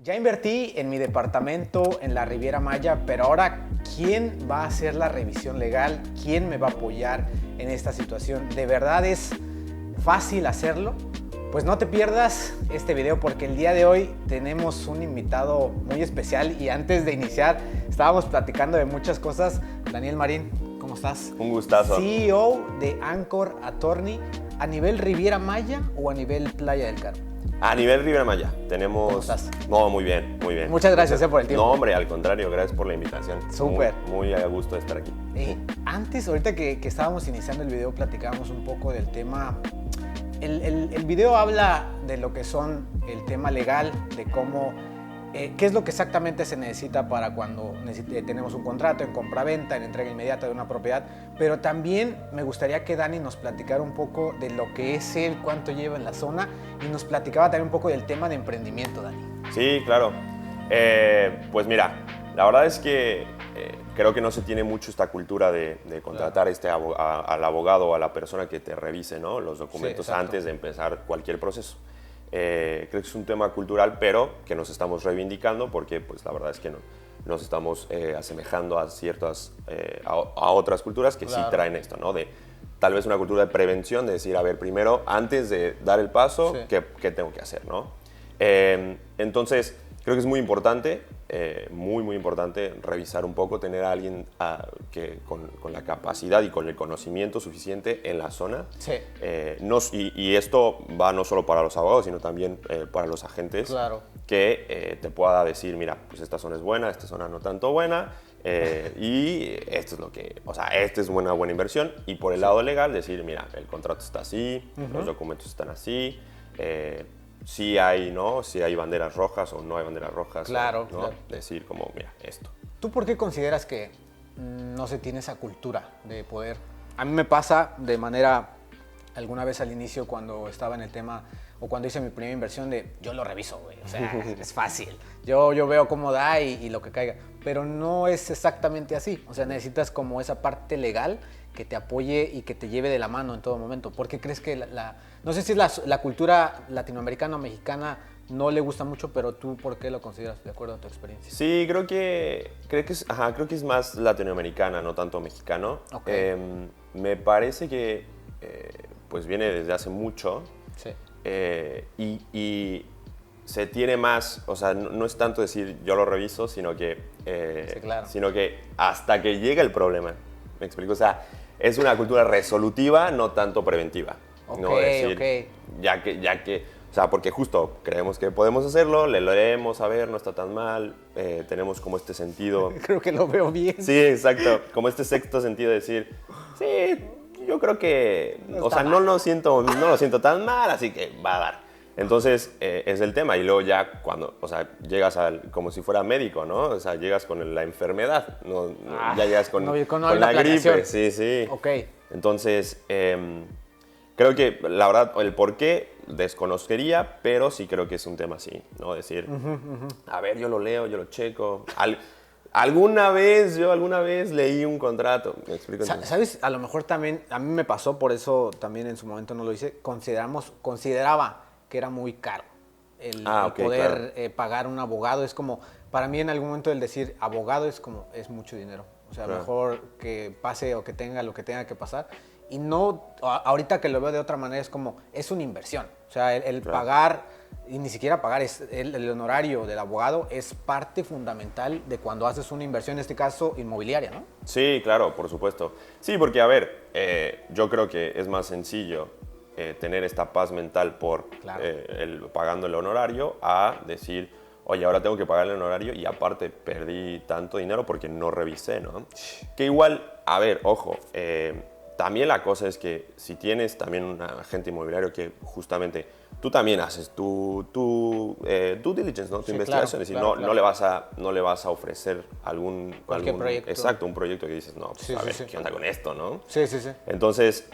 Ya invertí en mi departamento en la Riviera Maya, pero ahora, ¿quién va a hacer la revisión legal? ¿Quién me va a apoyar en esta situación? ¿De verdad es fácil hacerlo? Pues no te pierdas este video porque el día de hoy tenemos un invitado muy especial y antes de iniciar estábamos platicando de muchas cosas. Daniel Marín, ¿cómo estás? Un gustazo. CEO de Anchor Attorney, ¿a nivel Riviera Maya o a nivel Playa del Carmen? A nivel Riviera Maya, tenemos... ¿Cómo estás? No, muy bien, muy bien. Muchas gracias por el tiempo. No, hombre, al contrario, gracias por la invitación. Súper. Muy a gusto de estar aquí. Antes, ahorita que estábamos iniciando el video, platicábamos un poco del tema. El video habla de lo que son el tema legal, de cómo, qué es lo que exactamente se necesita para cuando tenemos un contrato en compraventa, en entrega inmediata de una propiedad, pero también me gustaría que Dani nos platicara un poco de lo que es él, cuánto lleva en la zona y nos platicaba también un poco del tema de emprendimiento, Dani. Sí, claro. Pues mira, la verdad es que creo que no se tiene mucho esta cultura de contratar al abogado o a la persona que te revise, ¿no?, los documentos antes de empezar cualquier proceso. Creo que es un tema cultural, pero que nos estamos reivindicando porque pues, la verdad es que nos estamos asemejando a a otras culturas que sí traen esto, ¿no? De tal vez una cultura de prevención, de decir, a ver, primero, antes de dar el paso, ¿qué tengo que hacer, ¿no? Entonces, creo que es muy importante, muy importante revisar un poco, tener a alguien que con la capacidad y con el conocimiento suficiente en la zona. Sí. Y esto va no solo para los abogados, sino también para los agentes. Claro. Que te pueda decir, mira, pues esta zona es buena, esta zona no tanto buena, y esto es lo que, o sea, esta es una buena inversión. Y por el lado legal, decir, mira, el contrato está así, los documentos están así, si hay, ¿no?, si hay banderas rojas o no hay banderas rojas. Claro, ¿no? claro. Decir como, mira, esto. ¿Tú por qué consideras que no se tiene esa cultura de poder? A mí me pasa de manera, alguna vez al inicio cuando estaba en el tema o cuando hice mi primera inversión de yo lo reviso, güey, o sea, es fácil. Yo veo cómo da y lo que caiga, pero no es exactamente así. O sea, necesitas como esa parte legal que te apoye y que te lleve de la mano en todo momento. ¿Por qué crees que no sé si es la cultura latinoamericana o mexicana no le gusta mucho, pero tú por qué lo consideras de acuerdo a tu experiencia? Sí, creo que es más latinoamericana, no tanto mexicano. Okay. Me parece que pues viene desde hace mucho. Sí. Y se tiene más, o sea, no es tanto decir yo lo reviso, sino que hasta que llega el problema. ¿Me explico? O sea, es una cultura resolutiva, no tanto preventiva. Okay, no decir, ya que, o sea, porque justo creemos que podemos hacerlo, le leemos, a ver, no está tan mal, tenemos como este sentido. Creo que lo veo bien. Sí, exacto, como este sexto sentido de decir, sí, yo creo que, no lo siento tan mal, así que va a dar. Entonces, es el tema. Y luego ya cuando, o sea, llegas como si fuera médico, ¿no? O sea, llegas con la enfermedad, ya llegas con la gripe. Sí. Ok. Entonces, creo que, la verdad, el por qué desconocería, pero sí creo que es un tema así, ¿no? Decir, a ver, yo lo leo, yo lo checo. Alguna vez leí un contrato, ¿me explico? ¿Sabes? A lo mejor también, a mí me pasó, por eso también en su momento no lo hice, consideraba que era muy caro el poder pagar un abogado. Es como, para mí en algún momento el decir abogado es mucho dinero. O sea, mejor que pase o que tenga lo que tenga que pasar. Y no, ahorita que lo veo de otra manera, es una inversión. O sea, el pagar, y ni siquiera pagar, el honorario del abogado es parte fundamental de cuando haces una inversión, en este caso inmobiliaria, ¿no? Sí, claro, por supuesto. Sí, porque a ver, yo creo que es más sencillo tener esta paz mental por pagando el honorario a decir, oye, ahora tengo que pagar el honorario y aparte perdí tanto dinero porque no revisé, ¿no? Que igual, a ver, ojo, también la cosa es que si tienes también un agente inmobiliario que justamente tú también haces tu due diligence, ¿no? Tu investigación. Es decir, no le vas a ofrecer algún proyecto. Exacto, un proyecto que dices, no, pues a ver, ¿qué onda con esto, no? Sí. Entonces,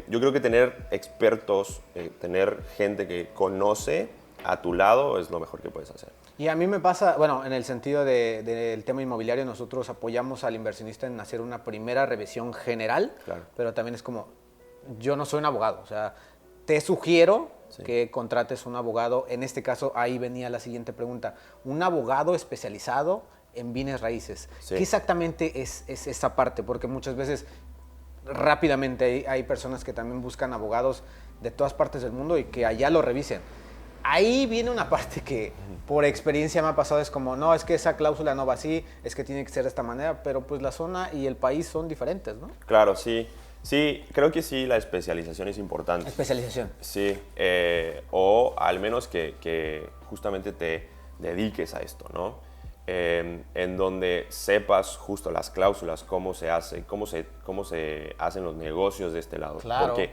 yo creo que tener expertos, tener gente que conoce a tu lado es lo mejor que puedes hacer. Y a mí me pasa, bueno, en el sentido del tema inmobiliario, nosotros apoyamos al inversionista en hacer una primera revisión general, pero también es como, yo no soy un abogado, o sea, te sugiero que contrates un abogado. En este caso, ahí venía la siguiente pregunta. Un abogado especializado en bienes raíces. ¿Qué exactamente es esa parte? Porque muchas veces, rápidamente, hay personas que también buscan abogados de todas partes del mundo y que allá lo revisen. Ahí viene una parte que por experiencia me ha pasado, es como, no, es que esa cláusula no va así, es que tiene que ser de esta manera, pero pues la zona y el país son diferentes, ¿no? Claro, sí. Sí, creo que sí, la especialización es importante. Especialización. Sí, o al menos que justamente te dediques a esto, ¿no? En donde sepas justo las cláusulas, cómo se hace, cómo se hacen los negocios de este lado. Claro. Porque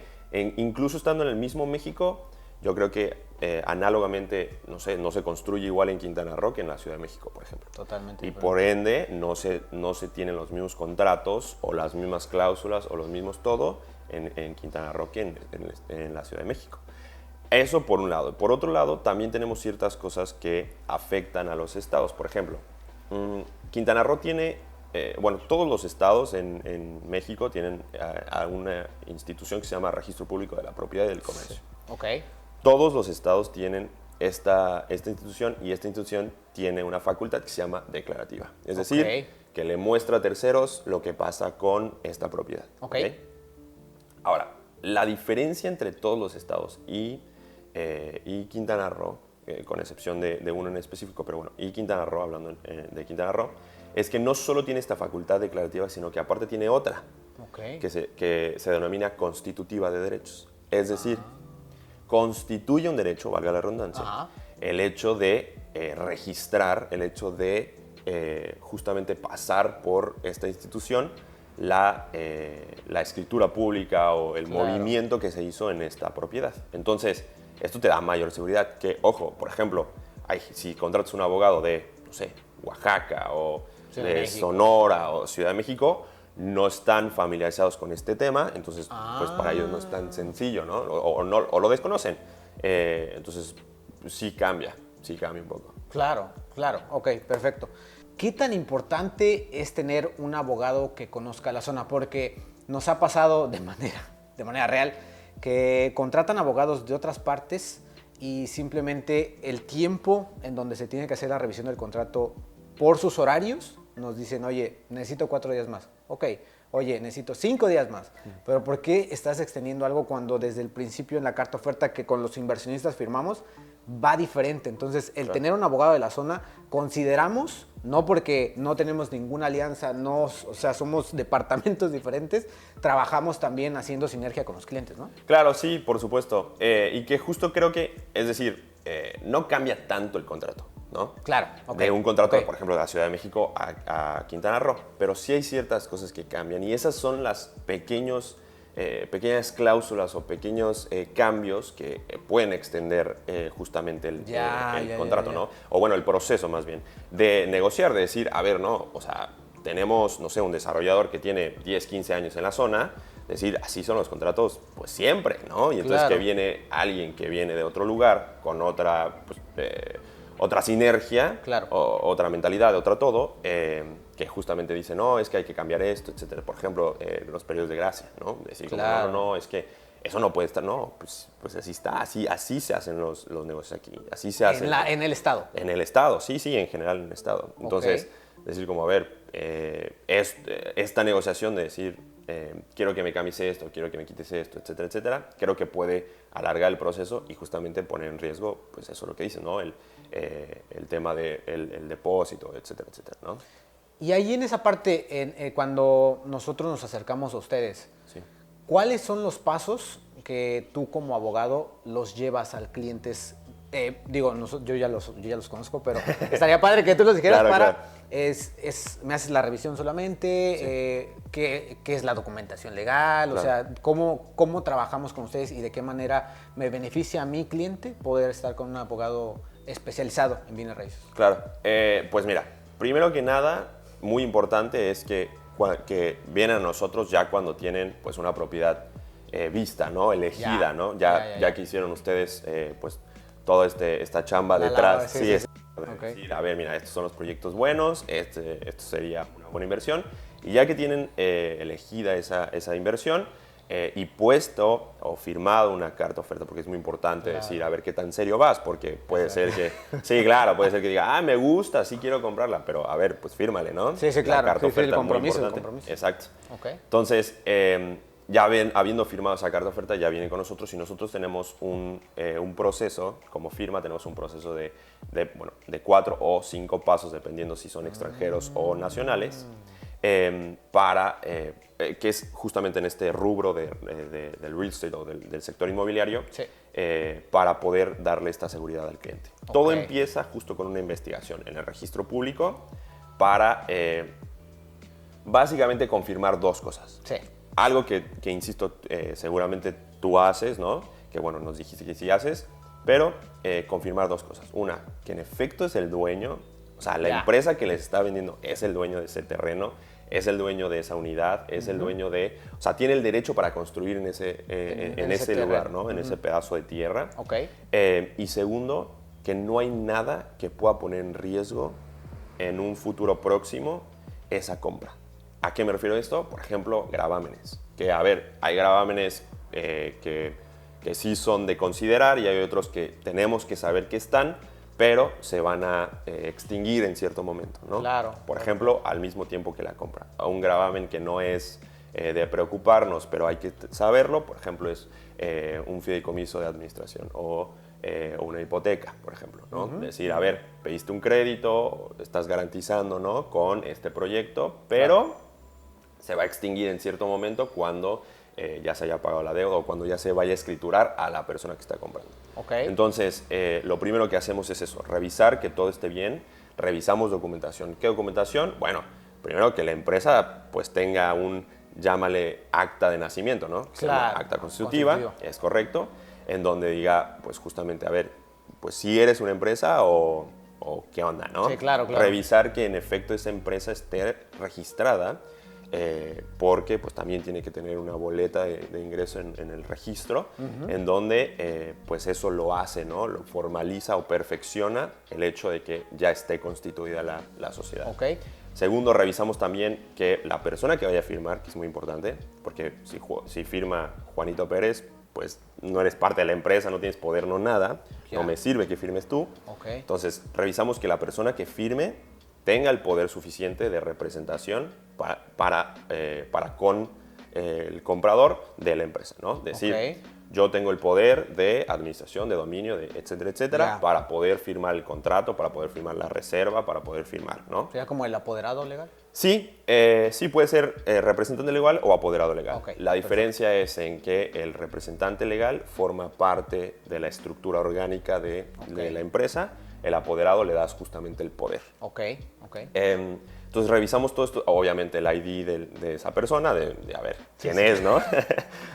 incluso estando en el mismo México, yo creo que análogamente, no se construye igual en Quintana Roo que en la Ciudad de México, por ejemplo. Totalmente. Y por ende, no se tienen los mismos contratos o las mismas cláusulas o los mismos todo en Quintana Roo que en la Ciudad de México. Eso por un lado. Por otro lado, también tenemos ciertas cosas que afectan a los estados. Por ejemplo, Quintana Roo tiene, todos los estados en México tienen una institución que se llama Registro Público de la Propiedad y del Comercio. Ok. Todos los estados tienen esta institución, y esta institución tiene una facultad que se llama declarativa. Es decir, que le muestra a terceros lo que pasa con esta propiedad. ¿Okay? Ahora, la diferencia entre todos los estados y Quintana Roo, con excepción de uno en específico, pero bueno, y Quintana Roo, hablando de Quintana Roo, es que no solo tiene esta facultad declarativa, sino que aparte tiene otra, que se denomina constitutiva de derechos. Es decir, constituye un derecho, valga la redundancia, el hecho de registrar, el hecho de justamente pasar por esta institución la escritura pública o el movimiento que se hizo en esta propiedad. Entonces, esto te da mayor seguridad. Que, ojo, por ejemplo, si contratas un abogado de, no sé, Oaxaca o de Sonora o Ciudad de México, no están familiarizados con este tema, entonces pues para ellos no es tan sencillo, ¿no? O lo desconocen. Entonces sí cambia un poco. Claro, ok, perfecto. ¿Qué tan importante es tener un abogado que conozca la zona? Porque nos ha pasado de manera real que contratan abogados de otras partes y simplemente el tiempo en donde se tiene que hacer la revisión del contrato por sus horarios nos dicen, oye, necesito 4 días más. Ok, oye, necesito 5 días más. Pero ¿por qué estás extendiendo algo cuando desde el principio en la carta oferta que con los inversionistas firmamos va diferente? Entonces, el tener un abogado de la zona, consideramos, no porque no tenemos ninguna alianza, o sea, somos departamentos diferentes, trabajamos también haciendo sinergia con los clientes, ¿no? Claro, sí, por supuesto. Y que justo creo que, es decir, no cambia tanto el contrato, ¿no? Claro. De un contrato, por ejemplo, de la Ciudad de México a Quintana Roo. Pero sí hay ciertas cosas que cambian, y esas son las pequeñas cláusulas o pequeños cambios que pueden extender justamente el contrato, ¿no? O bueno, el proceso más bien, de negociar, de decir, a ver, no, o sea, tenemos, no sé, un desarrollador que tiene 10, 15 años en la zona, decir, así son los contratos, pues siempre, ¿no? Y entonces que viene alguien que viene de otro lugar, con otra, pues, otra sinergia, otra mentalidad, otra todo, que justamente dice, no, es que hay que cambiar esto, etcétera. Por ejemplo, los periodos de gracia, ¿no? Decir, no, es que eso no puede estar, no, pues así está, así se hacen los negocios aquí, así se hacen. ¿En el Estado? En el Estado, sí, en general en el Estado. Entonces, decir como, a ver, esta negociación de decir, quiero que me cambies esto, quiero que me quites esto, etcétera, etcétera, creo que puede alargar el proceso y justamente poner en riesgo, pues eso es lo que dicen, ¿no? El tema del depósito, etcétera, etcétera, ¿no? Y ahí en esa parte, cuando nosotros nos acercamos a ustedes, ¿cuáles son los pasos que tú como abogado los llevas al clientes? Yo ya los conozco, pero estaría padre que tú los dijeras me haces la revisión solamente, ¿qué es la documentación legal? O sea, ¿cómo trabajamos con ustedes y de qué manera me beneficia a mi cliente poder estar con un abogado especializado en bienes raíces? Claro, pues mira, primero que nada, muy importante es que vienen a nosotros ya cuando tienen pues una propiedad vista, ¿no? Elegida, ¿no? Ya que hicieron ustedes pues toda esta chamba detrás. Decir, a ver, mira, estos son los proyectos buenos, esto sería una buena inversión. Y ya que tienen elegida esa inversión, y puesto o firmado una carta oferta, porque es muy importante decir, a ver qué tan serio vas, porque puede ser que, sí, claro, puede ser que diga, me gusta, sí quiero comprarla, pero a ver, pues fírmale, ¿no? Sí, claro. La carta oferta el compromiso, es muy importante. Exacto. Entonces, ya habiendo firmado esa carta oferta, ya viene con nosotros y nosotros tenemos un proceso, como firma tenemos un proceso de 4 o 5 pasos, dependiendo si son extranjeros o nacionales, que es justamente en este rubro del real estate o del sector inmobiliario, para poder darle esta seguridad al cliente. Todo empieza justo con una investigación en el registro público para básicamente confirmar 2 cosas. Sí. Algo que insisto, seguramente tú haces, ¿no? Que bueno, nos dijiste que sí haces, pero confirmar 2 cosas. Una, que en efecto es el dueño, o sea, la empresa que les está vendiendo es el dueño de ese terreno, es el dueño de esa unidad, es el dueño de... O sea, tiene el derecho para construir en ese lugar, ¿no? En ese pedazo de tierra. Y segundo, que no hay nada que pueda poner en riesgo en un futuro próximo esa compra. ¿A qué me refiero a esto? Por ejemplo, gravámenes. Que, a ver, hay gravámenes que sí son de considerar y hay otros que tenemos que saber que están, pero se van a extinguir en cierto momento, ¿no? Claro. Por ejemplo, al mismo tiempo que la compra. Un gravamen que no es de preocuparnos, pero hay que saberlo, por ejemplo, es un fideicomiso de administración o una hipoteca, por ejemplo, ¿no? Decir, a ver, pediste un crédito, estás garantizando, ¿no? Con este proyecto, pero se va a extinguir en cierto momento cuando ya se haya pagado la deuda o cuando ya se vaya a escriturar a la persona que está comprando. Entonces, lo primero que hacemos es eso, revisar que todo esté bien, revisamos documentación. ¿Qué documentación? Bueno, primero que la empresa pues tenga llámale acta de nacimiento, ¿no? Claro. Acta constitutiva, es correcto, en donde diga, pues justamente, a ver, pues si eres una empresa o qué onda, ¿no? Sí, claro. Revisar que en efecto esa empresa esté registrada, porque pues también tiene que tener una boleta de ingreso en el registro, en donde pues eso lo hace, ¿no? Lo formaliza o perfecciona el hecho de que ya esté constituida la sociedad. Segundo, revisamos también que la persona que vaya a firmar, que es muy importante, porque si firma Juanito Pérez, pues no eres parte de la empresa, no tienes poder, no nada, no me sirve que firmes tú. Entonces, revisamos que la persona que firme tenga el poder suficiente de representación para con el comprador de la empresa, ¿no? Decir, yo tengo el poder de administración, de dominio, etcétera, etcétera, para poder firmar el contrato, para poder firmar la reserva, para poder firmar, ¿no? ¿Sería como el apoderado legal? Sí, sí puede ser representante legal o apoderado legal. La diferencia es en que el representante legal forma parte de la estructura orgánica de la empresa. El apoderado le das justamente el poder. Entonces revisamos todo esto, obviamente el ID de esa persona, de a ver quién es, ¿no?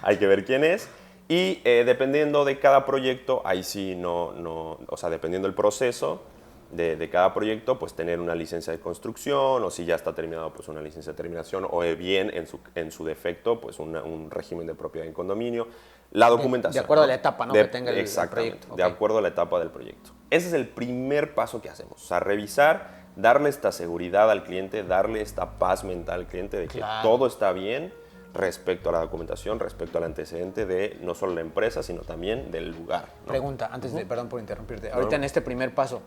Hay que ver quién es. Y dependiendo de cada proyecto, ahí sí o sea, dependiendo del proceso de cada proyecto, pues tener una licencia de construcción, o si ya está terminado, pues una licencia de terminación, o bien en su defecto, pues un régimen de propiedad en condominio. La documentación. De acuerdo a la etapa, ¿no? Que tenga el proyecto. De acuerdo a la etapa del proyecto. Ese es el primer paso que hacemos, o sea, revisar, darle esta seguridad al cliente, darle esta paz mental al cliente de que todo está bien respecto a la documentación, respecto al antecedente de no solo la empresa, sino también del lugar, ¿no? Pregunta, antes de, perdón por interrumpirte, ahorita en este primer paso,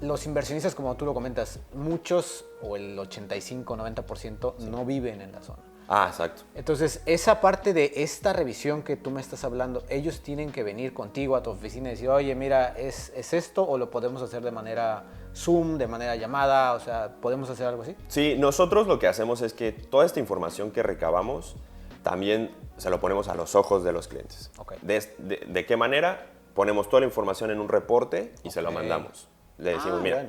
los inversionistas, como tú lo comentas, muchos, o el 85-90%, no viven en la zona. Exacto. Entonces, esa parte de esta revisión que tú me estás hablando, ellos tienen que venir contigo a tu oficina y decir, oye, mira, ¿es esto o lo podemos hacer de manera Zoom, de manera llamada? O sea, ¿podemos hacer algo así? Sí, nosotros lo que hacemos es que toda esta información que recabamos también se lo ponemos a los ojos de los clientes. ¿De qué manera? Ponemos toda la información en un reporte y se lo mandamos. Le decimos, mira,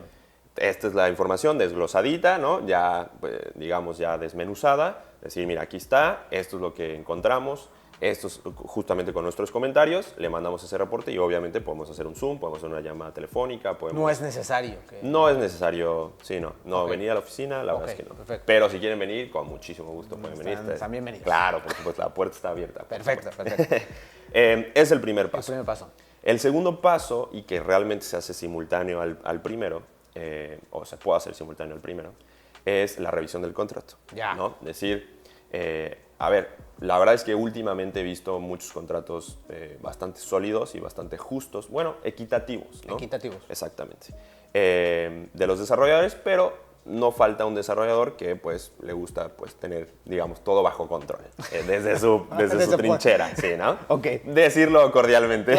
esta es la información desglosadita, ¿no? Ya, pues, digamos, ya desmenuzada. Decir, mira, aquí está, esto es lo que encontramos, esto es justamente con nuestros comentarios, le mandamos ese reporte y obviamente podemos hacer un Zoom, podemos hacer una llamada telefónica. No es necesario. No es necesario, sí, no. Venir a la oficina, la verdad es que no. Perfecto. Pero si quieren venir, con muchísimo gusto pueden venir. Están bienvenidos. Claro, por supuesto, la puerta está abierta. Perfecto. Es el primer paso. El primer paso. El segundo paso, y que realmente se hace simultáneo al primero, o se puede hacer simultáneo al primero, es la revisión del contrato, ¿no? Es decir, a ver, la verdad es que últimamente he visto muchos contratos bastante sólidos y bastante justos, bueno, equitativos, ¿no? Equitativos. Exactamente. De los desarrolladores, pero no falta un desarrollador que pues le gusta pues tener, digamos, todo bajo control, desde su trinchera, ¿sí, no? Ok. Decirlo cordialmente.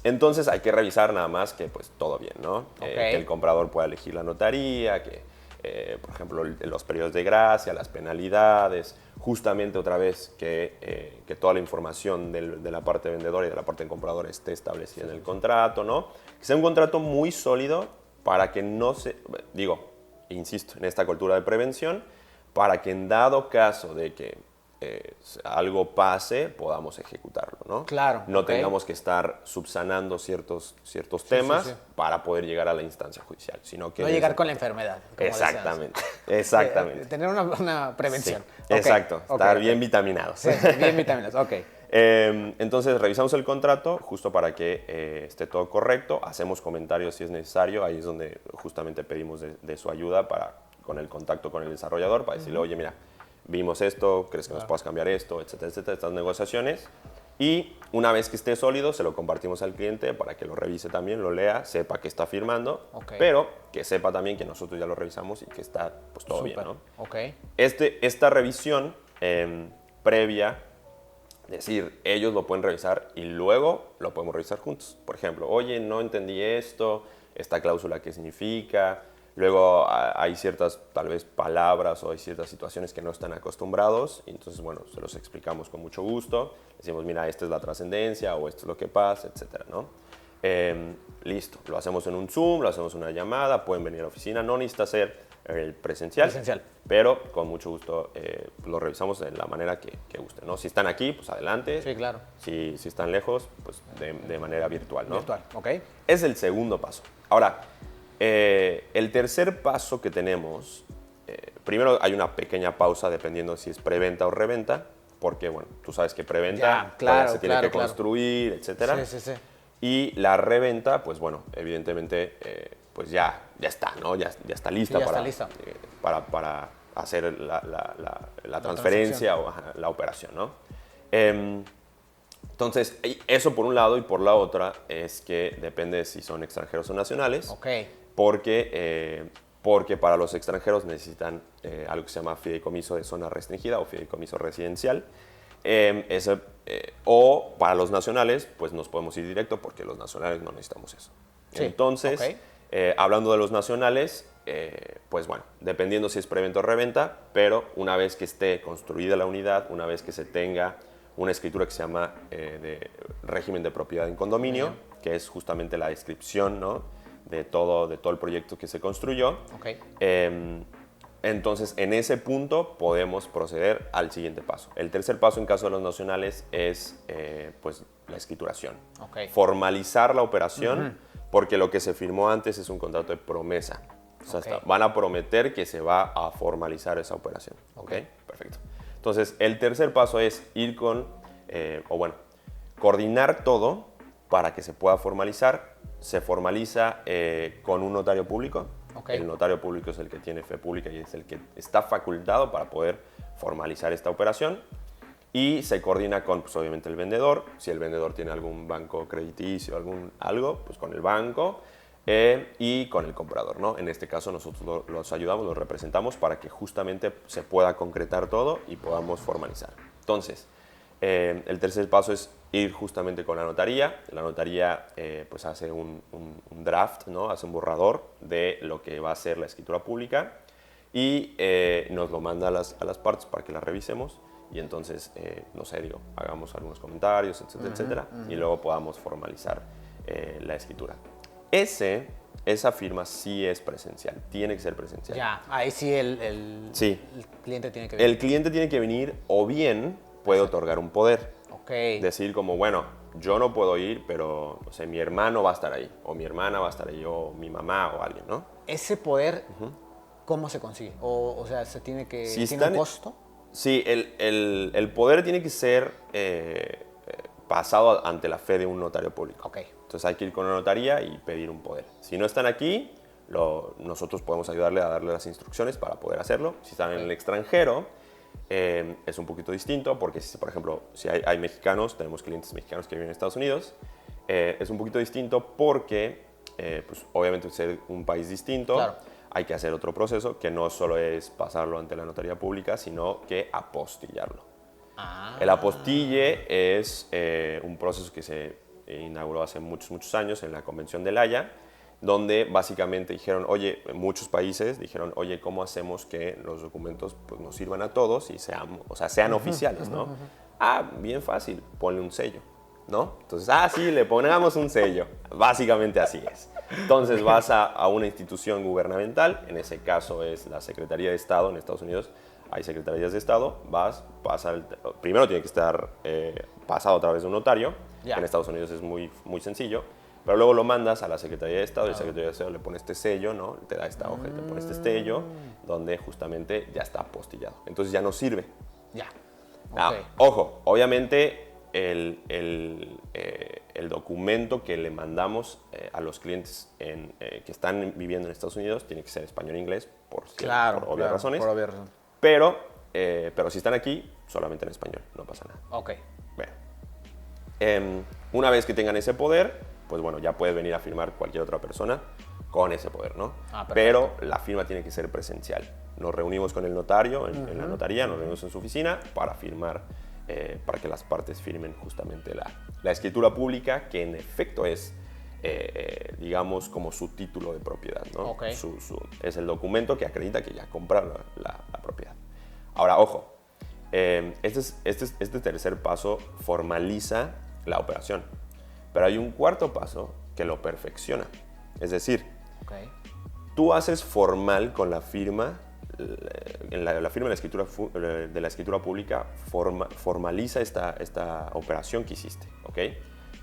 Entonces hay que revisar nada más que pues todo bien, ¿no? Que el comprador pueda elegir la notaría, que por ejemplo los periodos de gracia, las penalidades, justamente otra vez que toda la información de la parte vendedora y de la parte compradora esté establecida en el contrato, ¿no? Que sea un contrato muy sólido para que no se, digo, insisto, en esta cultura de prevención, para que en dado caso de que algo pase, podamos ejecutarlo, ¿no? Claro. No tengamos que estar subsanando ciertos temas para poder llegar a la instancia judicial, sino que... No llegar con la enfermedad. Exactamente, exactamente. Tener una prevención. Sí, exacto, estar bien vitaminados. Sí, bien vitaminados, ok. Entonces revisamos el contrato justo para que esté todo correcto, hacemos comentarios si es necesario, ahí es donde justamente pedimos de su ayuda con el contacto con el desarrollador para decirle, oye, mira, vimos esto, ¿crees que nos puedas cambiar esto? Etcétera, etcétera, estas negociaciones. Y una vez que esté sólido, se lo compartimos al cliente para que lo revise también, lo lea, sepa que está firmando, pero que sepa también que nosotros ya lo revisamos y que está pues, todo bien, ¿no? Esta revisión previa, es decir, ellos lo pueden revisar y luego lo podemos revisar juntos. Por ejemplo, oye, no entendí esto, esta cláusula, ¿qué significa? Luego hay ciertas, tal vez, palabras o hay ciertas situaciones que no están acostumbrados. Y entonces, bueno, se los explicamos con mucho gusto. Decimos, mira, esta es la trascendencia o esto es lo que pasa, etcétera, ¿no? Listo, lo hacemos en un Zoom, lo hacemos en una llamada, pueden venir a la oficina. No necesita ser presencial, pero con mucho gusto lo revisamos de la manera que guste, ¿no? Si están aquí, pues adelante. Sí, claro. Si están lejos, pues de manera virtual, ¿no? Virtual, ok. Es el segundo paso. Ahora, el tercer paso que tenemos, primero hay una pequeña pausa dependiendo si es preventa o reventa, porque bueno, tú sabes que preventa se tiene que construir, etcétera. Sí. Y la reventa, pues bueno, evidentemente, pues ya está, ¿no? Ya está lista, para hacer la transferencia o la operación, ¿no? Entonces, eso por un lado, y por la otra es que depende de si son extranjeros o nacionales. Porque para los extranjeros necesitan algo que se llama fideicomiso de zona restringida o fideicomiso residencial. O para los nacionales, pues nos podemos ir directo porque los nacionales no necesitamos eso. Entonces, hablando de los nacionales, pues bueno, dependiendo si es preventa o reventa, pero una vez que esté construida la unidad, una vez que se tenga una escritura que se llama de régimen de propiedad en condominio, que es justamente la descripción, ¿no?, de todo el proyecto que se construyó. Entonces, en ese punto podemos proceder al siguiente paso. El tercer paso en caso de los nacionales es pues, la escrituración. Formalizar la operación, porque lo que se firmó antes es un contrato de promesa. O sea, van a prometer que se va a formalizar esa operación. Perfecto. Entonces, el tercer paso es ir coordinar todo para que se pueda formalizar. Se formaliza con un notario público. El notario público es el que tiene fe pública y es el que está facultado para poder formalizar esta operación. Y se coordina con, pues, obviamente, el vendedor. Si el vendedor tiene algún banco crediticio, algo, pues con el banco. Y con el comprador, ¿no? En este caso nosotros los ayudamos, los representamos para que justamente se pueda concretar todo y podamos formalizar. Entonces, el tercer paso es ir justamente con la notaría. La notaría pues hace un draft, ¿no? Hace un borrador de lo que va a ser la escritura pública y nos lo manda a las partes para que la revisemos y entonces, no sé, hagamos algunos comentarios, etcétera, etcétera, y luego podamos formalizar la escritura. Esa firma sí es presencial, tiene que ser presencial. Ya, ahí sí el cliente tiene que venir. El cliente tiene que venir o bien puede otorgar un poder. Decir como, bueno, yo no puedo ir, pero no sé, mi hermano va a estar ahí, o mi hermana va a estar ahí, o mi mamá o alguien, ¿no? Ese poder, ¿cómo se consigue? O sea, ¿se tiene que ¿tiene un costo? Sí, el poder tiene que ser pasado ante la fe de un notario público. Entonces hay que ir con la notaría y pedir un poder. Si no están aquí, nosotros podemos ayudarle a darle las instrucciones para poder hacerlo. Si están en el extranjero, es un poquito distinto porque, por ejemplo, si hay mexicanos, tenemos clientes mexicanos que viven en Estados Unidos, es un poquito distinto porque, pues, obviamente, ser un país distinto, Claro. hay que hacer otro proceso que no solo es pasarlo ante la notaría pública, sino que apostillarlo. Ah. El apostille es un proceso que se inauguró hace muchos años en la Convención de La Haya, donde básicamente dijeron, oye, en muchos países dijeron, oye, ¿cómo hacemos que los documentos pues, nos sirvan a todos y sean oficiales, ¿no? Ah, bien fácil, ponle un sello, ¿no? Entonces, sí, le pongamos un sello. Básicamente así es. Entonces vas a una institución gubernamental, en ese caso es la Secretaría de Estado en Estados Unidos, hay secretarías de Estado, primero tiene que estar pasado a través de un notario, que en Estados Unidos es muy sencillo, pero luego lo mandas a la Secretaría de Estado y el Secretaría de Estado le pone este sello, ¿no? Te da esta hoja, te pone este sello, donde justamente ya está apostillado. Entonces ya no sirve. Ya. Okay. Ojo, obviamente el documento que le mandamos a los clientes que están viviendo en Estados Unidos tiene que ser español e inglés, por obvias razones. Por obvias razones. Pero si están aquí, solamente en español, no pasa nada. Ok. Bueno. Una vez que tengan ese poder, pues bueno, ya puede venir a firmar cualquier otra persona con ese poder, ¿no? Pero la firma tiene que ser presencial. Nos reunimos con el notario en la notaría, nos reunimos en su oficina para firmar, para que las partes firmen justamente la escritura pública, que en efecto es, digamos, como su título de propiedad, ¿no? Okay. Es el documento que acredita que ya compraron la propiedad. Ahora, ojo, este tercer paso formaliza la operación, pero hay un cuarto paso que lo perfecciona. Es decir, tú haces formal con la firma, la firma de la escritura pública formaliza esta operación que hiciste, ¿ok?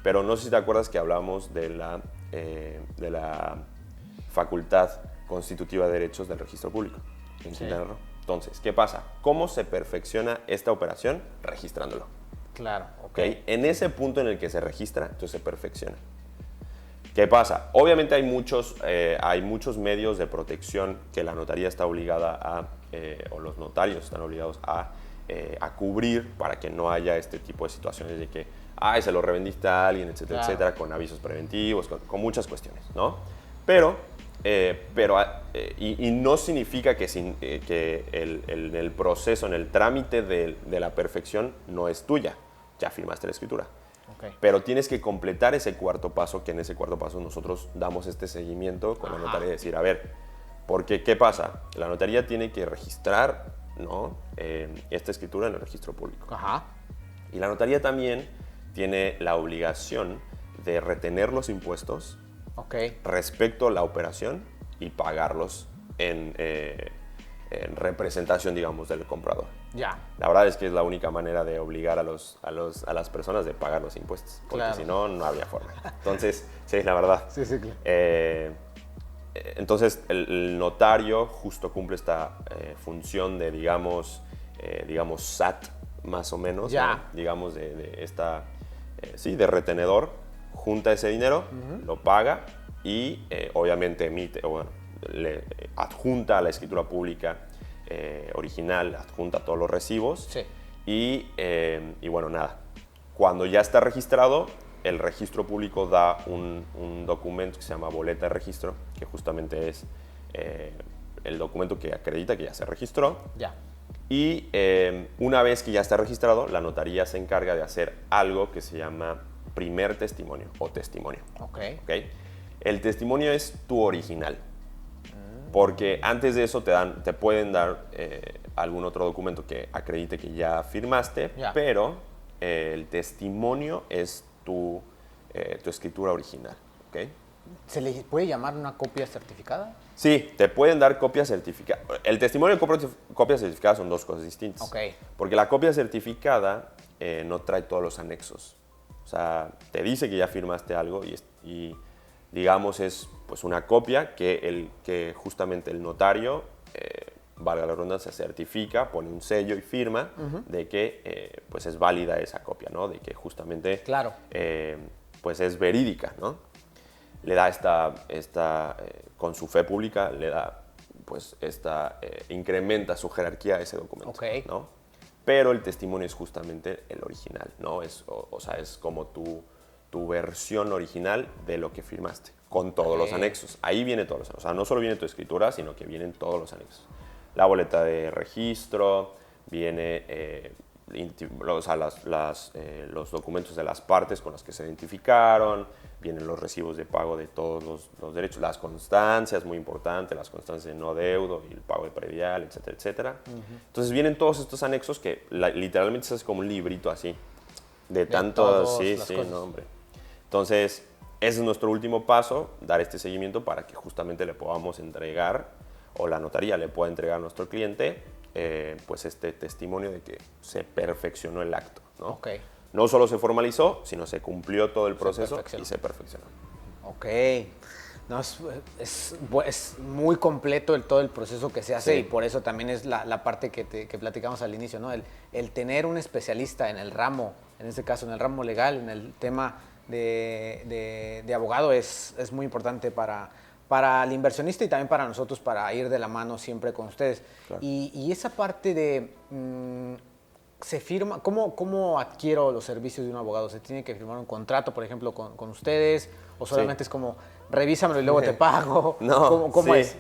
Pero no sé si te acuerdas que hablamos de la facultad constitutiva de derechos del registro público en Quintana Roo. Entonces, ¿qué pasa? ¿Cómo se perfecciona esta operación? Registrándolo. Claro, ¿Okay? En ese punto en el que se registra, entonces se perfecciona. ¿Qué pasa? Obviamente hay muchos medios de protección que la notaría está obligada o los notarios están obligados a cubrir para que no haya este tipo de situaciones de que, se lo revendiste a alguien, etcétera, etcétera, con avisos preventivos, con muchas cuestiones, ¿no? Pero no significa que el proceso, en el trámite de la perfección no es tuya. Ya firmaste la escritura. Pero tienes que completar ese cuarto paso, que en ese cuarto paso nosotros damos este seguimiento con la notaría y decir, a ver, porque ¿qué pasa? La notaría tiene que registrar, ¿no? Esta escritura en el registro público. Y la notaría también tiene la obligación de retener los impuestos respecto a la operación y pagarlos en representación, digamos, del comprador. La verdad es que es la única manera de obligar a las personas de pagar los impuestos, porque si no, no había forma. Entonces, sí, la verdad. Sí, claro. Entonces, el notario justo cumple esta función de, digamos, SAT, más o menos, ¿no? Digamos, de retenedor, junta ese dinero, lo paga y obviamente le adjunta a la escritura pública original, adjunta todos los recibos. Y bueno, nada. Cuando ya está registrado, el registro público da un documento que se llama boleta de registro, que justamente es el documento que acredita que ya se registró. Y una vez que ya está registrado, la notaría se encarga de hacer algo que se llama primer testimonio o testimonio. El testimonio es tu original. Porque antes de eso te pueden dar algún otro documento que acredite que ya firmaste, pero el testimonio es tu escritura original. ¿Se le puede llamar una copia certificada? Sí, te pueden dar copia certificada. El testimonio y copia certificada son dos cosas distintas. Porque la copia certificada no trae todos los anexos. O sea, te dice que ya firmaste algo y digamos, es pues una copia que justamente el notario, valga la redundancia, certifica, pone un sello y firma de que pues es válida esa copia, ¿no? De que justamente pues es verídica, ¿no? Le da con su fe pública, le da pues incrementa su jerarquía a ese documento, ¿no? pero el testimonio es justamente el original, ¿no? O sea, es como tu versión original de lo que firmaste, con todos los anexos. Ahí viene todos los anexos. O sea, no solo viene tu escritura, sino que vienen todos los anexos. La boleta de registro, viene o sea, los documentos de las partes con las que se identificaron, vienen los recibos de pago de todos los derechos, las constancias, muy importante, las constancias de no adeudo y el pago de predial, etcétera, etcétera. Entonces vienen todos estos anexos que literalmente se hace como un librito así, de tantos, sí, no, hombre. Entonces, ese es nuestro último paso, dar este seguimiento para que justamente le podamos entregar, o la notaría le pueda entregar a nuestro cliente, pues este testimonio de que se perfeccionó el acto, ¿no? Okay. No solo se formalizó, sino se cumplió todo el proceso y se perfeccionó. Ok. No, es muy completo todo el proceso que se hace, y por eso también es la parte que platicamos al inicio, ¿no? El tener un especialista en el ramo, en este caso en el ramo legal, en el tema de abogado es muy importante para el inversionista y también para nosotros, para ir de la mano siempre con ustedes. Claro. Y esa parte de... se firma, ¿cómo adquiero los servicios de un abogado? ¿Se tiene que firmar un contrato, por ejemplo, con ustedes? ¿O solamente es como, revísamelo y luego te pago? No, ¿Cómo es?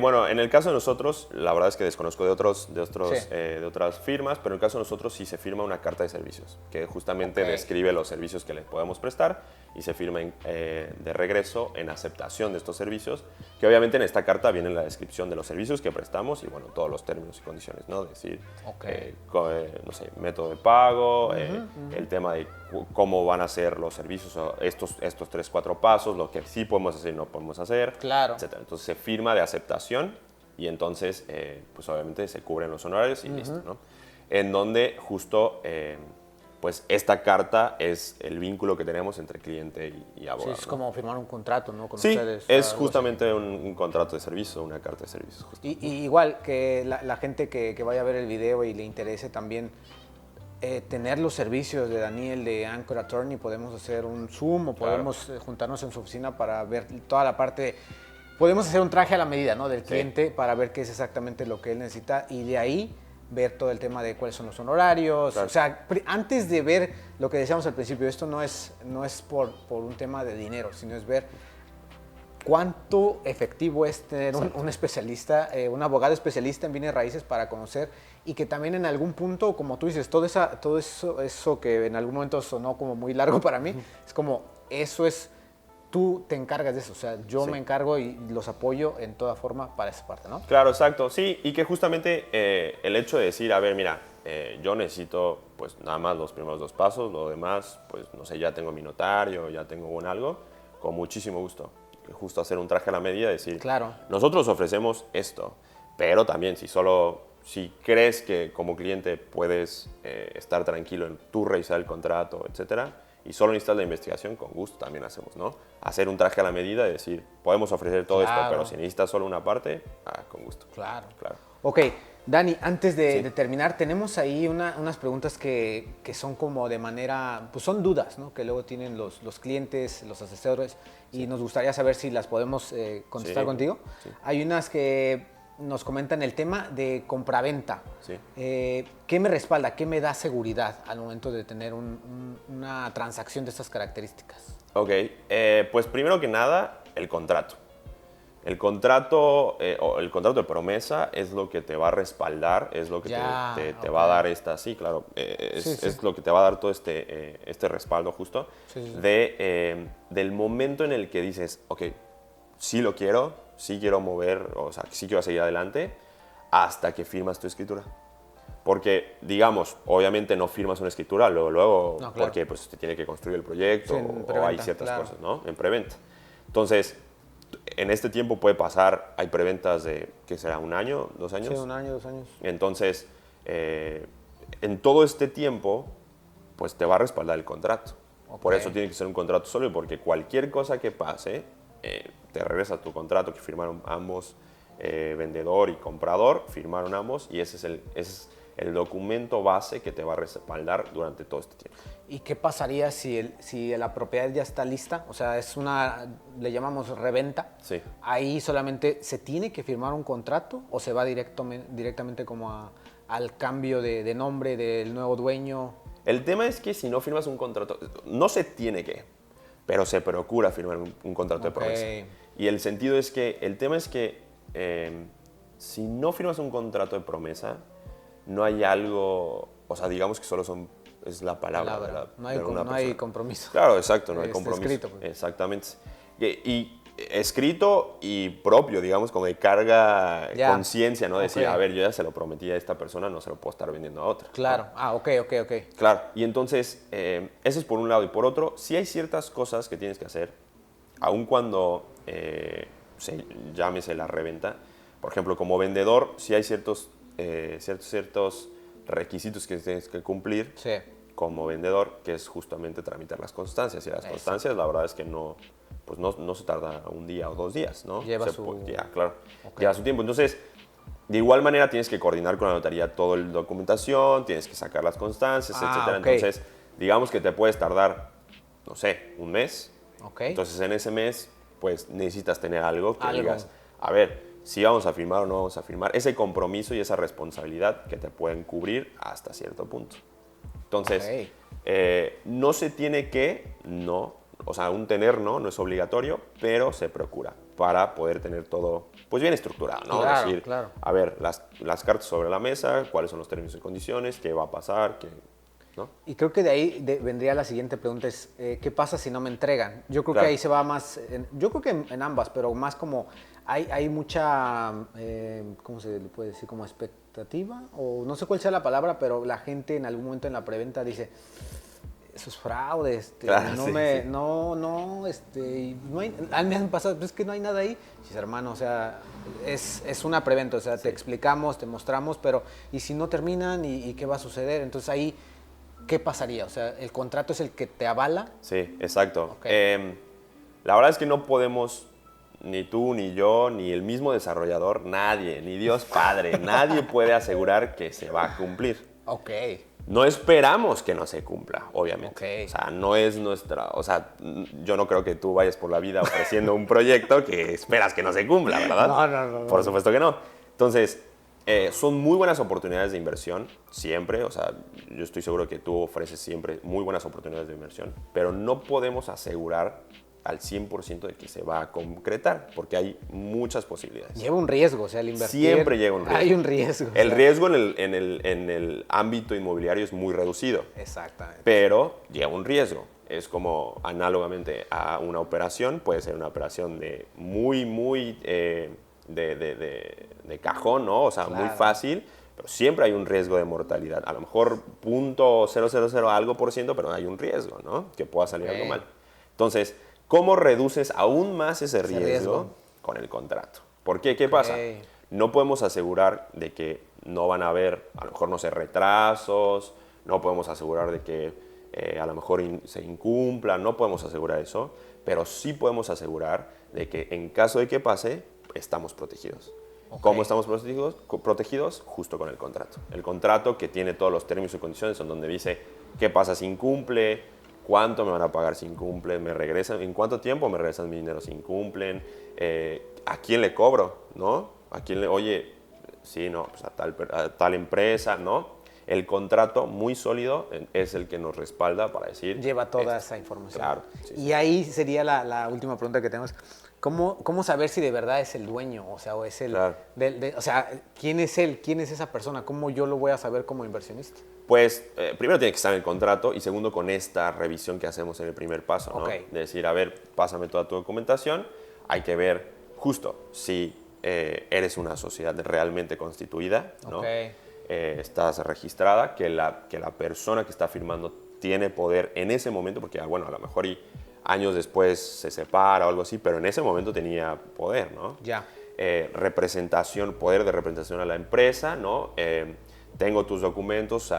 Bueno, en el caso de nosotros, la verdad es que desconozco de otras firmas, pero en el caso de nosotros sí se firma una carta de servicios, que justamente describe los servicios que les podemos prestar, y se firma de regreso en aceptación de estos servicios, que obviamente en esta carta viene la descripción de los servicios que prestamos y, bueno, todos los términos y condiciones, ¿no? Es decir, no sé, método de pago, el tema de cómo van a ser los servicios, estos 3, 4 pasos, lo que sí podemos hacer y no podemos hacer, claro, etc. Entonces se firma de aceptación y entonces, pues obviamente se cubren los honorarios y listo, ¿no? En donde justo... pues esta carta es el vínculo que tenemos entre cliente y abogado. Sí, es como firmar un contrato, ¿no? Con sí, ustedes, es justamente un contrato de servicio, una carta de servicios. Y igual que la gente que vaya a ver el video y le interese también tener los servicios de Daniel de Anchor Attorney, podemos hacer un Zoom o podemos juntarnos en su oficina para ver toda la parte. Podemos hacer un traje a la medida, ¿no? Del cliente para ver qué es exactamente lo que él necesita, y de ahí ver todo el tema de cuáles son los honorarios. Claro. O sea, antes de ver lo que decíamos al principio, esto no es por un tema de dinero, sino es ver cuánto efectivo es tener un especialista, un abogado especialista en bienes raíces para conocer, y que también en algún punto, como tú dices, todo eso que en algún momento sonó como muy largo para mí, es como, eso es... Tú te encargas de eso, o sea, yo me encargo y los apoyo en toda forma para esa parte, ¿no? Claro, exacto, sí, y que justamente el hecho de decir, a ver, mira, yo necesito pues nada más los primeros 2 pasos, lo demás, pues no sé, ya tengo mi notario, ya tengo algo, con muchísimo gusto. Justo hacer un traje a la medida, decir, claro, nosotros ofrecemos esto, pero también si crees que como cliente puedes estar tranquilo en tu revisar el contrato, etcétera, y solo necesitas la investigación, con gusto también hacemos, ¿no? Hacer un traje a la medida y decir, podemos ofrecer todo esto, pero si necesitas solo una parte, con gusto. Claro. Claro. Ok, Dani, antes de terminar, tenemos ahí unas preguntas que son como de manera, pues son dudas, ¿no? Que luego tienen los clientes, los asesores, y nos gustaría saber si las podemos contestar contigo. Sí. Hay unas que nos comentan el tema de compraventa. Sí. ¿Qué me respalda? ¿Qué me da seguridad al momento de tener una transacción de estas características? Ok, pues primero que nada, el contrato. El contrato de promesa es lo que te va a respaldar, es lo que te va a dar es lo que te va a dar todo este respaldo justo del momento en el que dices, ok, sí lo quiero, sí quiero mover, o sea, sí quiero seguir adelante, hasta que firmas tu escritura. Porque, digamos, obviamente no firmas una escritura luego no, claro, porque pues te tiene que construir el proyecto o hay ciertas cosas, ¿no? En preventa. Entonces, en este tiempo puede pasar, hay preventas de, ¿qué será? ¿1 año? ¿2 años? Sí, 1 año, 2 años. Entonces, en todo este tiempo, pues te va a respaldar el contrato. Okay. Por eso tiene que ser un contrato sólido, porque cualquier cosa que pase, te regresa tu contrato que firmaron ambos, vendedor y comprador, firmaron ambos, y ese es el documento base que te va a respaldar durante todo este tiempo. ¿Y qué pasaría si la propiedad ya está lista? O sea, le llamamos reventa. Sí. Ahí solamente se tiene que firmar un contrato, o se va directamente como al cambio de nombre del nuevo dueño? El tema es que si no firmas un contrato, no se tiene que, pero se procura firmar un contrato de promesa. Y el sentido es que, el tema es que si no firmas un contrato de promesa, no hay algo, o sea, digamos que solo es la palabra. No hay compromiso. Claro, exacto, no hay compromiso. Escrito. Pues. Exactamente. Y escrito y propio, digamos, como de carga conciencia, ¿no? Decir, a ver, yo ya se lo prometí a esta persona, no se lo puedo estar vendiendo a otra. Claro, ¿no? ok. Claro, y entonces, eso es por un lado. Y por otro, sí hay ciertas cosas que tienes que hacer, aun cuando llámese la reventa. Por ejemplo, como vendedor, sí hay ciertos requisitos que tienes que cumplir como vendedor, que es justamente tramitar las constancias. Y las constancias, la verdad es que no se tarda un día o 2 días, ¿no? Lleva su tiempo. Entonces, de igual manera tienes que coordinar con la notaría toda la documentación, tienes que sacar las constancias, etcétera. Entonces, digamos que te puedes tardar, no sé, un mes. Entonces, en ese mes, pues necesitas tener algo que digas, a ver, si vamos a firmar o no vamos a firmar, ese compromiso y esa responsabilidad que te pueden cubrir hasta cierto punto. Entonces, no se tiene que, o sea, un tener no es obligatorio, pero se procura para poder tener todo pues bien estructurado, ¿no? Claro, decir, a ver, las cartas sobre la mesa, cuáles son los términos y condiciones, qué va a pasar, ¿no? Y creo que de ahí vendría la siguiente pregunta, es ¿qué pasa si no me entregan? Yo creo que ahí se va más, yo creo que en ambas, pero más como hay mucha, ¿cómo se le puede decir? Como expectativa, o no sé cuál sea la palabra, pero la gente en algún momento en la preventa dice, eso es fraude, no hay, a mí me han pasado, pero es que no hay nada ahí. Sí, hermano, o sea, es una preventa, o sea, te explicamos, te mostramos, pero ¿y si no terminan y qué va a suceder? Entonces ahí, ¿qué pasaría? O sea, ¿el contrato es el que te avala? Sí, exacto. La verdad es que no podemos, ni tú, ni yo, ni el mismo desarrollador, nadie, ni Dios Padre, nadie puede asegurar que se va a cumplir. No esperamos que no se cumpla, obviamente. O sea, no es o sea, yo no creo que tú vayas por la vida ofreciendo un proyecto que esperas que no se cumpla, ¿verdad? No. Por supuesto que no. Entonces, son muy buenas oportunidades de inversión, siempre. O sea, yo estoy seguro que tú ofreces siempre muy buenas oportunidades de inversión, pero no podemos asegurar al 100% de que se va a concretar, porque hay muchas posibilidades. Lleva un riesgo, o sea, el invertir. Siempre lleva un riesgo. Hay un riesgo. El riesgo en el ámbito inmobiliario es muy reducido. Exactamente. Pero lleva un riesgo. Es como análogamente a una operación, puede ser una operación de de cajón, ¿no? O sea, muy fácil, pero siempre hay un riesgo de mortalidad. A lo mejor 0.000 algo por ciento, pero hay un riesgo, ¿no? Que pueda salir algo mal. Entonces, ¿cómo reduces aún más ese riesgo? Con el contrato? ¿Por qué? ¿Qué pasa? No podemos asegurar de que no van a haber, a lo mejor, no sé, retrasos, no podemos asegurar de que a lo mejor se incumpla, no podemos asegurar eso, pero sí podemos asegurar de que en caso de que pase, estamos protegidos. ¿Cómo estamos protegidos? Justo con el contrato. El contrato que tiene todos los términos y condiciones, en donde dice qué pasa si incumple, cuánto me van a pagar si incumplen, en cuánto tiempo me regresan mi dinero si incumplen, a quién le cobro, ¿no? A quién oye, sí, no, pues a tal empresa, ¿no? El contrato muy sólido es el que nos respalda para decir... Lleva toda esa información. Claro. Y ahí sería la última pregunta que tenemos. ¿Cómo saber si de verdad es el dueño? O sea, es el... Claro. O sea, ¿quién es él? ¿Quién es esa persona? ¿Cómo yo lo voy a saber como inversionista? Pues, primero tiene que estar en el contrato y segundo con esta revisión que hacemos en el primer paso, ¿no? De decir, a ver, pásame toda tu documentación. Hay que ver justo si eres una sociedad realmente constituida, ¿no? Estás registrada, que la persona que está firmando tiene poder en ese momento, porque, bueno, a lo mejor años después se separa o algo así, pero en ese momento tenía poder, ¿no? Poder de representación a la empresa, ¿no? Tengo tus documentos,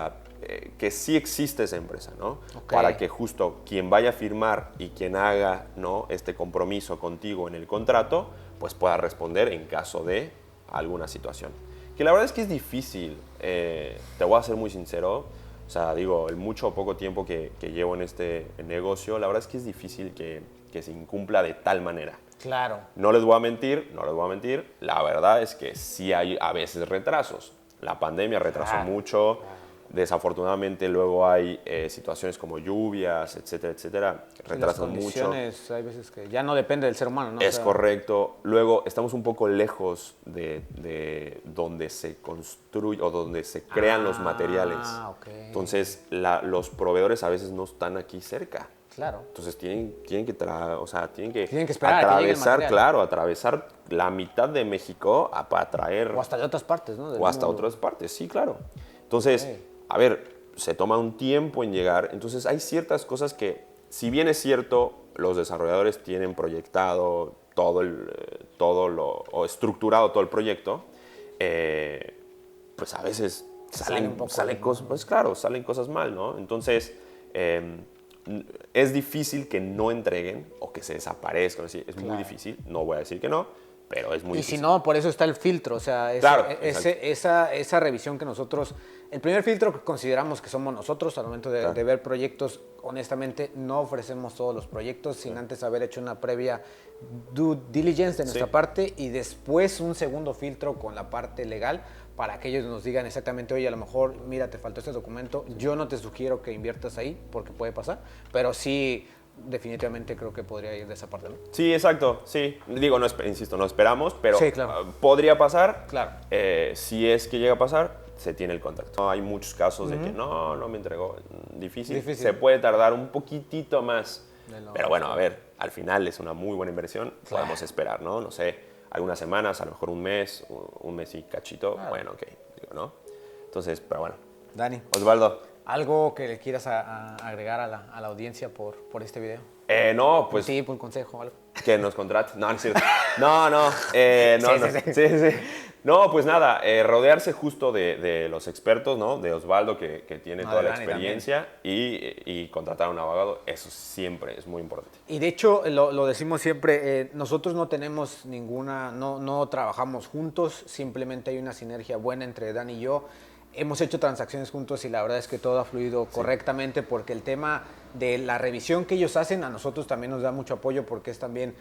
que sí existe esa empresa, ¿no? Para que justo quien vaya a firmar y quien haga, ¿no?, este compromiso contigo en el contrato, pues pueda responder en caso de alguna situación. Que la verdad es que es difícil, te voy a ser muy sincero, o sea, digo, el mucho o poco tiempo que llevo en este negocio, la verdad es que es difícil que se incumpla de tal manera. Claro. No les voy a mentir, la verdad es que sí hay a veces retrasos. La pandemia retrasó mucho. Desafortunadamente luego hay situaciones como lluvias, etcétera, etcétera, retrasan mucho. Hay veces que ya no depende del ser humano, ¿no? Es correcto. Luego estamos un poco lejos de donde se construye o donde se crean los materiales. Okay. Entonces los proveedores a veces no están aquí cerca. Claro. Entonces tienen que esperar atravesar, claro, atravesar la mitad de México para traer. O hasta de otras partes, ¿no? O hasta otras partes, sí, claro. Entonces, a ver, se toma un tiempo en llegar. Entonces hay ciertas cosas que, si bien es cierto, los desarrolladores tienen proyectado o estructurado todo el proyecto, pues a veces salen cosas, pues claro, salen cosas mal, ¿no? Entonces, es difícil que no entreguen o que se desaparezcan. Es muy difícil, no voy a decir que no, pero es muy difícil. Y si no, por eso está el filtro, o sea, esa revisión que nosotros, el primer filtro que consideramos que somos nosotros al momento de ver proyectos, honestamente no ofrecemos todos los proyectos sin antes haber hecho una previa due diligence de nuestra parte y después un segundo filtro con la parte legal para que ellos nos digan exactamente, oye, a lo mejor, mira, te faltó este documento, yo no te sugiero que inviertas ahí porque puede pasar, pero sí, definitivamente creo que podría ir de esa parte, ¿no? Sí, exacto, sí. Digo, insisto, no esperamos, pero sí, claro. Podría pasar. Claro. Si es que llega a pasar, se tiene el contacto. Hay muchos casos de que no me entregó. Difícil. Se puede tardar un poquitito más. Pero bueno, a ver, al final es una muy buena inversión. Podemos esperar, ¿no? No sé, algunas semanas, a lo mejor un mes y cachito. Bueno, ok, digo, ¿no? Entonces, pero bueno. Dani. Osvaldo. ¿Algo que le quieras agregar a la audiencia por este video? No, pues... Sí, un consejo, algo. Que nos contrate. No, no es cierto. No. Sí. No, pues nada, rodearse justo de los expertos, ¿no? De Osvaldo, que tiene toda la experiencia, y contratar a un abogado, eso siempre es muy importante. Y de hecho, lo decimos siempre, nosotros no tenemos no trabajamos juntos, simplemente hay una sinergia buena entre Dan y yo. Hemos hecho transacciones juntos y la verdad es que todo ha fluido correctamente porque el tema de la revisión que ellos hacen a nosotros también nos da mucho apoyo porque es también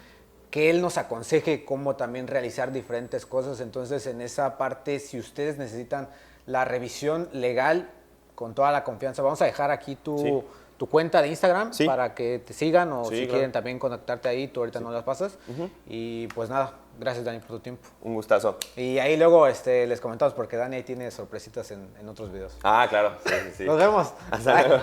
que él nos aconseje cómo también realizar diferentes cosas. Entonces, en esa parte, si ustedes necesitan la revisión legal, con toda la confianza, vamos a dejar aquí tu cuenta de Instagram para que te sigan o si quieren también contactarte ahí, tú ahorita no las pasas. Y pues nada, gracias Dani por tu tiempo. Un gustazo. Y ahí luego les comentamos porque Dani ahí tiene sorpresitas en otros videos. Ah, claro. Sí. Nos vemos. Hasta luego.